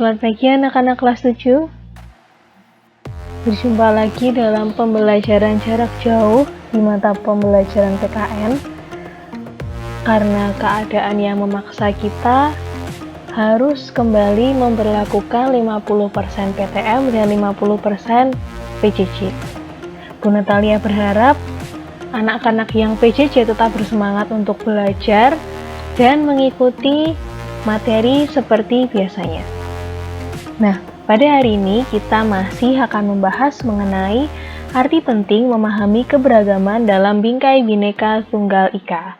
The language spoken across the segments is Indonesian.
Selamat pagi anak-anak kelas 7. Berjumpa lagi dalam pembelajaran jarak jauh di mata pembelajaran PKN. Karena keadaan yang memaksa kita harus kembali memberlakukan 50% PTM dan 50% PJJ. Bu Natalia berharap anak-anak yang PJJ tetap bersemangat untuk belajar dan mengikuti materi seperti biasanya. Nah, pada hari ini kita masih akan membahas mengenai arti penting memahami keberagaman dalam Bingkai Bhinneka Tunggal Ika.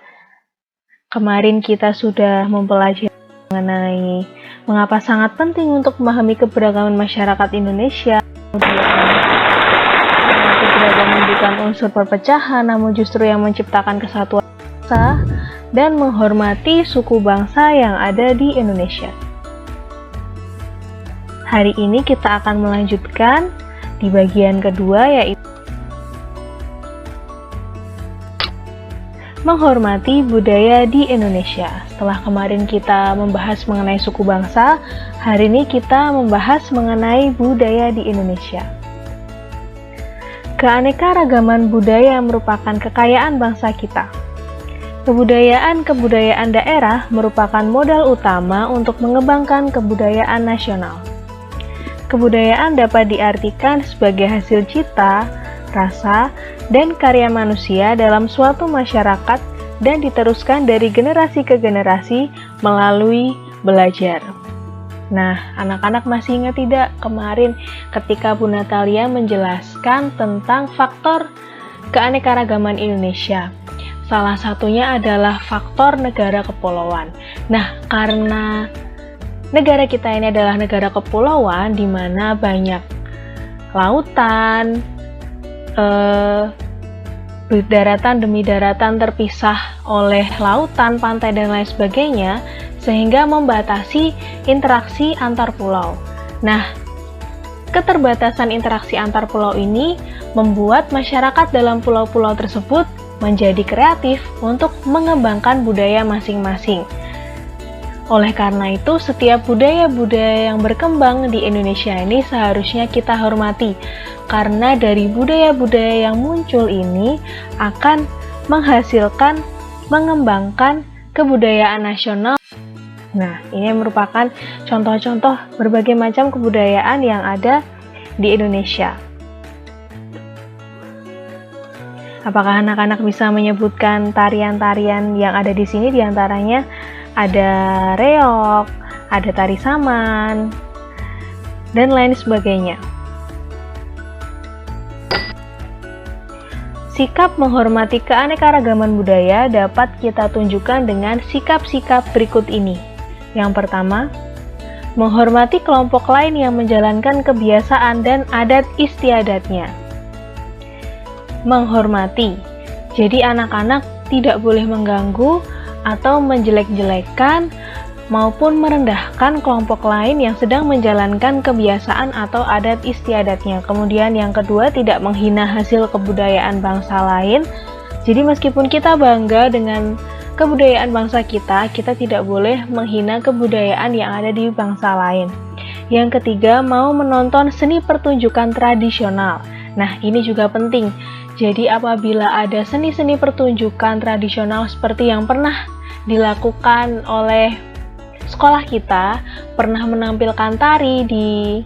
Kemarin kita sudah mempelajari mengenai mengapa sangat penting untuk memahami keberagaman masyarakat Indonesia. Keberagaman bukan unsur perpecahan, namun justru yang menciptakan kesatuan bangsa dan menghormati suku bangsa yang ada di Indonesia. Hari ini kita akan melanjutkan di bagian kedua, yaitu menghormati budaya di Indonesia. Setelah kemarin kita membahas mengenai suku bangsa, hari ini kita membahas mengenai budaya di Indonesia. Keanekaragaman budaya merupakan kekayaan bangsa kita. Kebudayaan daerah merupakan modal utama untuk mengembangkan kebudayaan nasional. Kebudayaan dapat diartikan sebagai hasil cita, rasa, dan karya manusia dalam suatu masyarakat dan diteruskan dari generasi ke generasi melalui belajar. Nah, anak-anak masih ingat tidak kemarin ketika Bu Natalia menjelaskan tentang faktor keanekaragaman Indonesia? Salah satunya adalah faktor negara kepulauan. Nah, karena negara kita ini adalah negara kepulauan di mana banyak lautan, daratan demi daratan terpisah oleh lautan, pantai, dan lain sebagainya, sehingga membatasi interaksi antar pulau. Nah, keterbatasan interaksi antar pulau ini membuat masyarakat dalam pulau-pulau tersebut menjadi kreatif untuk mengembangkan budaya masing-masing. Oleh karena itu, setiap budaya-budaya yang berkembang di Indonesia ini seharusnya kita hormati, karena dari budaya-budaya yang muncul ini akan menghasilkan, mengembangkan kebudayaan nasional. Nah, ini merupakan contoh-contoh berbagai macam kebudayaan yang ada di Indonesia. Apakah anak-anak bisa menyebutkan tarian-tarian yang ada di sini? Di antaranya ada reog, ada tari saman, dan lain sebagainya. Sikap menghormati keanekaragaman budaya dapat kita tunjukkan dengan sikap-sikap berikut ini. Yang pertama, menghormati kelompok lain yang menjalankan kebiasaan dan adat istiadatnya. Menghormati, jadi anak-anak tidak boleh mengganggu atau menjelek-jelekan maupun merendahkan kelompok lain yang sedang menjalankan kebiasaan atau adat istiadatnya. Kemudian yang kedua, tidak menghina hasil kebudayaan bangsa lain. Jadi meskipun kita bangga dengan kebudayaan bangsa kita, kita tidak boleh menghina kebudayaan yang ada di bangsa lain. Yang ketiga, mau menonton seni pertunjukan tradisional. Nah, ini juga penting. Jadi apabila ada seni-seni pertunjukan tradisional seperti yang pernah dilakukan oleh sekolah kita, pernah menampilkan tari di,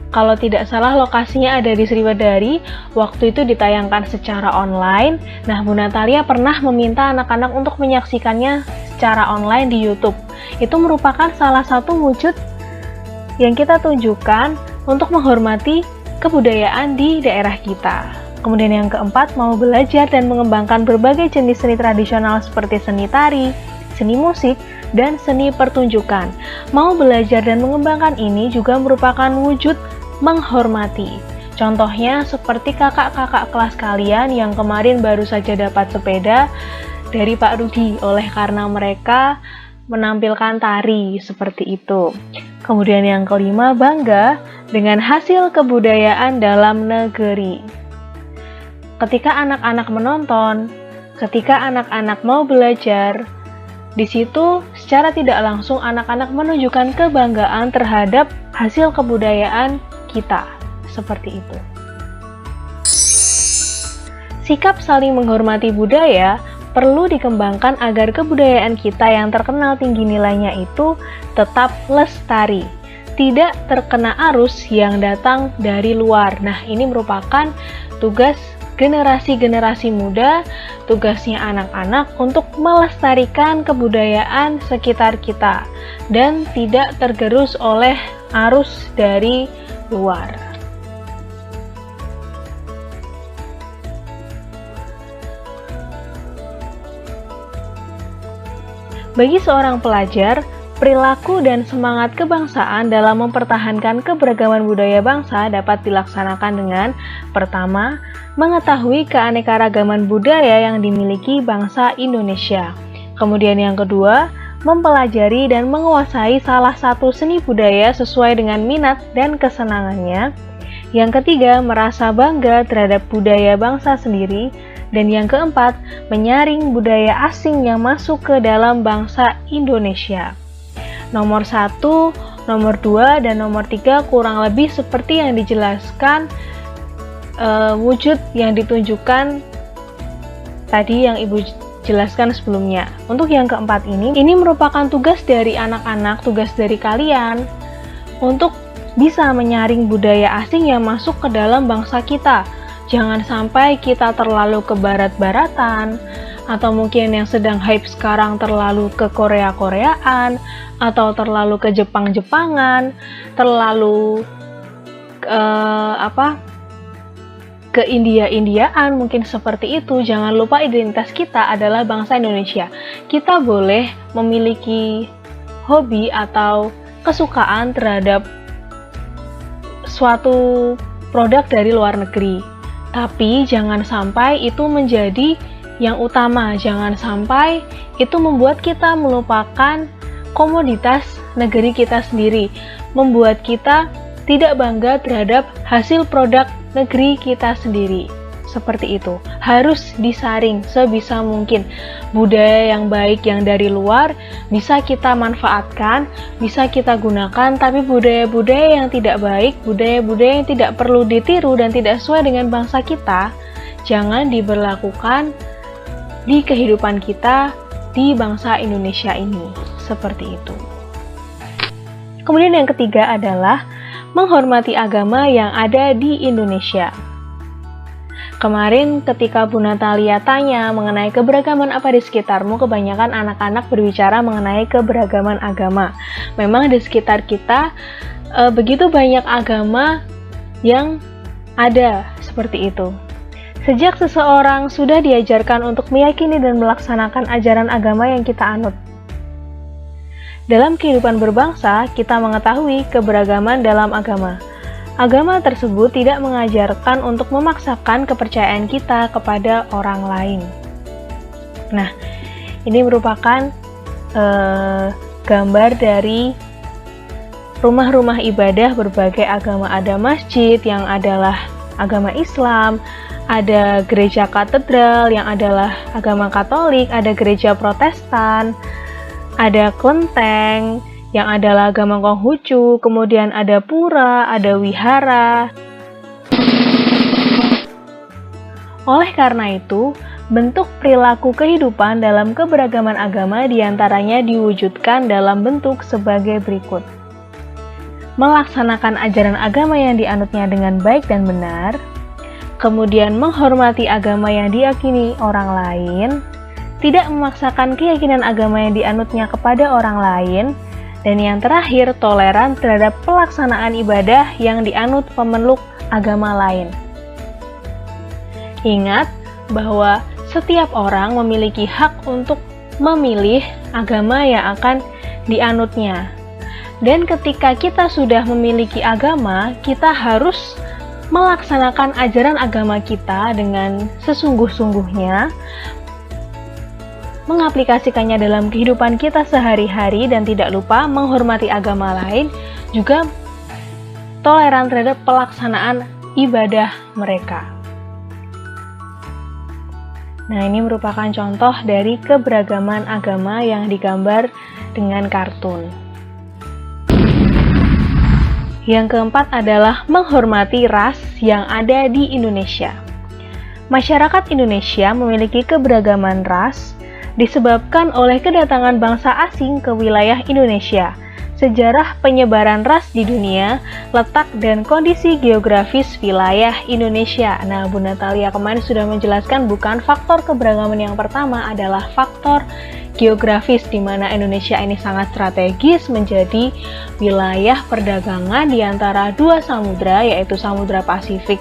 kalau tidak salah lokasinya ada di Sriwedari, waktu itu ditayangkan secara online. Nah, Bu Natalia pernah meminta anak-anak untuk menyaksikannya secara online di YouTube. Itu merupakan salah satu wujud yang kita tunjukkan untuk menghormati kebudayaan di daerah kita. Kemudian yang keempat, mau belajar dan mengembangkan berbagai jenis seni tradisional seperti seni tari, seni musik, dan seni pertunjukan. Mau belajar dan mengembangkan ini juga merupakan wujud menghormati. Contohnya seperti kakak-kakak kelas kalian yang kemarin baru saja dapat sepeda dari Pak Rudi, oleh karena mereka menampilkan tari seperti itu. Kemudian yang kelima, bangga dengan hasil kebudayaan dalam negeri. Ketika anak-anak menonton, ketika anak-anak mau belajar, di situ secara tidak langsung anak-anak menunjukkan kebanggaan terhadap hasil kebudayaan kita. Seperti itu. Sikap saling menghormati budaya perlu dikembangkan agar kebudayaan kita yang terkenal tinggi nilainya itu tetap lestari, tidak terkena arus yang datang dari luar. Nah, ini merupakan tugas generasi-generasi muda, tugasnya anak-anak untuk melestarikan kebudayaan sekitar kita dan tidak tergerus oleh arus dari luar. Bagi seorang pelajar, perilaku dan semangat kebangsaan dalam mempertahankan keberagaman budaya bangsa dapat dilaksanakan dengan pertama, mengetahui keanekaragaman budaya yang dimiliki bangsa Indonesia. Kemudian yang kedua, mempelajari dan menguasai salah satu seni budaya sesuai dengan minat dan kesenangannya. Yang ketiga, merasa bangga terhadap budaya bangsa sendiri. Dan yang keempat, menyaring budaya asing yang masuk ke dalam bangsa Indonesia. Nomor 1, nomor 2, dan nomor 3 kurang lebih seperti yang dijelaskan wujud yang ditunjukkan tadi yang Ibu jelaskan sebelumnya. Untuk yang keempat ini merupakan tugas dari anak-anak, tugas dari kalian untuk bisa menyaring budaya asing yang masuk ke dalam bangsa kita. Jangan sampai kita terlalu ke barat-baratan, atau mungkin yang sedang hype sekarang terlalu ke Korea-Koreaan, atau terlalu ke Jepang-Jepangan, terlalu ke India-Indiaan, mungkin seperti itu. Jangan lupa identitas kita adalah bangsa Indonesia. Kita boleh memiliki hobi atau kesukaan terhadap suatu produk dari luar negeri. Tapi jangan sampai itu menjadi yang utama, jangan sampai itu membuat kita melupakan komoditas negeri kita sendiri, membuat kita tidak bangga terhadap hasil produk negeri kita sendiri. Seperti itu, harus disaring sebisa mungkin. Budaya yang baik yang dari luar bisa kita manfaatkan, bisa kita gunakan, tapi budaya-budaya yang tidak baik, budaya-budaya yang tidak perlu ditiru dan tidak sesuai dengan bangsa kita, jangan diberlakukan di kehidupan kita di bangsa Indonesia ini. Seperti itu. Kemudian yang ketiga adalah menghormati agama yang ada di Indonesia. Kemarin ketika Bu Natalia tanya mengenai keberagaman apa di sekitarmu, kebanyakan anak-anak berbicara mengenai keberagaman agama. Memang di sekitar kita begitu banyak agama yang ada seperti itu. Sejak seseorang sudah diajarkan untuk meyakini dan melaksanakan ajaran agama yang kita anut. Dalam kehidupan berbangsa, kita mengetahui keberagaman dalam agama. Agama tersebut tidak mengajarkan untuk memaksakan kepercayaan kita kepada orang lain. Nah, ini merupakan gambar dari rumah-rumah ibadah berbagai agama. Ada masjid yang adalah agama Islam, ada gereja katedral yang adalah agama Katolik, ada gereja Protestan, ada kelenteng yang adalah agama Konghucu, kemudian ada pura, ada wihara. Oleh karena itu, bentuk perilaku kehidupan dalam keberagaman agama diantaranya diwujudkan dalam bentuk sebagai berikut. Melaksanakan ajaran agama yang dianutnya dengan baik dan benar, kemudian menghormati agama yang diyakini orang lain, tidak memaksakan keyakinan agama yang dianutnya kepada orang lain, dan yang terakhir, toleran terhadap pelaksanaan ibadah yang dianut pemeluk agama lain. Ingat bahwa setiap orang memiliki hak untuk memilih agama yang akan dianutnya. Dan ketika kita sudah memiliki agama, kita harus melaksanakan ajaran agama kita dengan sesungguh-sungguhnya, mengaplikasikannya dalam kehidupan kita sehari-hari, dan tidak lupa menghormati agama lain, juga toleran terhadap pelaksanaan ibadah mereka. Nah, ini merupakan contoh dari keberagaman agama yang digambar dengan kartun. Yang keempat adalah menghormati ras yang ada di Indonesia. Masyarakat Indonesia memiliki keberagaman ras disebabkan oleh kedatangan bangsa asing ke wilayah Indonesia. Sejarah penyebaran ras di dunia, letak dan kondisi geografis wilayah Indonesia. Nah, Bu Natalia kemarin sudah menjelaskan bukan faktor keberagaman yang pertama adalah faktor geografis, di mana Indonesia ini sangat strategis menjadi wilayah perdagangan di antara dua samudra, yaitu Samudra Pasifik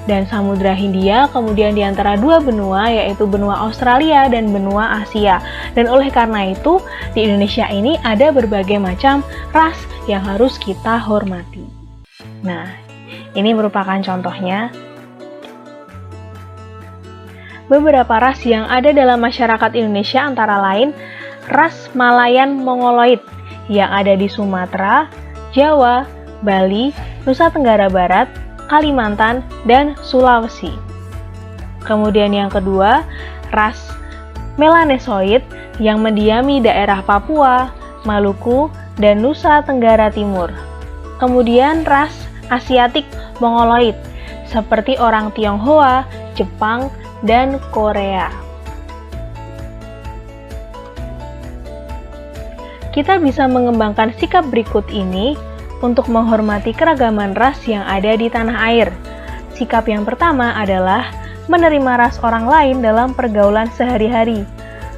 dan Samudra Hindia, kemudian di antara dua benua, yaitu benua Australia dan benua Asia. Dan oleh karena itu, di Indonesia ini ada berbagai macam ras yang harus kita hormati. Nah, ini merupakan contohnya. Beberapa ras yang ada dalam masyarakat Indonesia antara lain ras Malayan Mongoloid yang ada di Sumatera, Jawa, Bali, Nusa Tenggara Barat, Kalimantan, dan Sulawesi. Kemudian yang kedua, ras Melanesoid yang mendiami daerah Papua, Maluku, dan Nusa Tenggara Timur. Kemudian ras Asiatik Mongoloid seperti orang Tionghoa, Jepang, dan Korea. Kita bisa mengembangkan sikap berikut ini untuk menghormati keragaman ras yang ada di tanah air. Sikap yang pertama adalah menerima ras orang lain dalam pergaulan sehari-hari.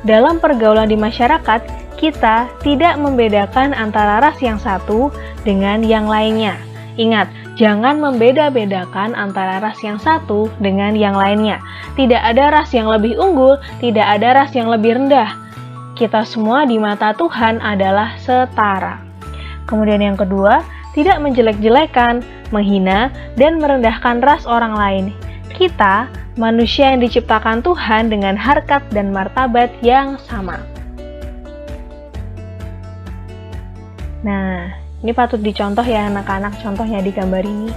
Dalam pergaulan di masyarakat, kita tidak membedakan antara ras yang satu dengan yang lainnya. Ingat, jangan membeda-bedakan antara ras yang satu dengan yang lainnya. Tidak ada ras yang lebih unggul, tidak ada ras yang lebih rendah. Kita semua di mata Tuhan adalah setara. Kemudian yang kedua, tidak menjelek-jelekan, menghina, dan merendahkan ras orang lain. Kita, manusia yang diciptakan Tuhan dengan harkat dan martabat yang sama. Nah, ini patut dicontoh ya anak-anak, contohnya di gambar ini.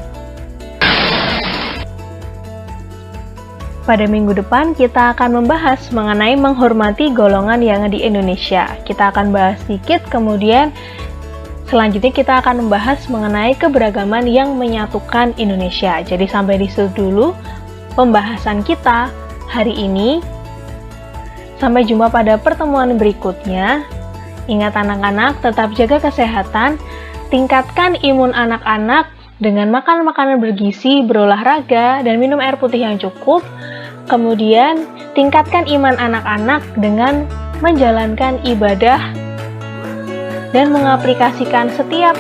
Pada minggu depan kita akan membahas mengenai menghormati golongan yang di Indonesia. Kita akan bahas sedikit, kemudian selanjutnya kita akan membahas mengenai keberagaman yang menyatukan Indonesia. Jadi sampai di situ dulu pembahasan kita hari ini. Sampai jumpa pada pertemuan berikutnya. Ingat anak-anak, tetap jaga kesehatan, tingkatkan imun anak-anak dengan makan makanan bergizi, berolahraga, dan minum air putih yang cukup. Kemudian, tingkatkan iman anak-anak dengan menjalankan ibadah dan mengaplikasikan setiap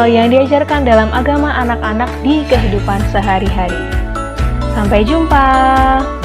yang diajarkan dalam agama anak-anak di kehidupan sehari-hari. Sampai jumpa!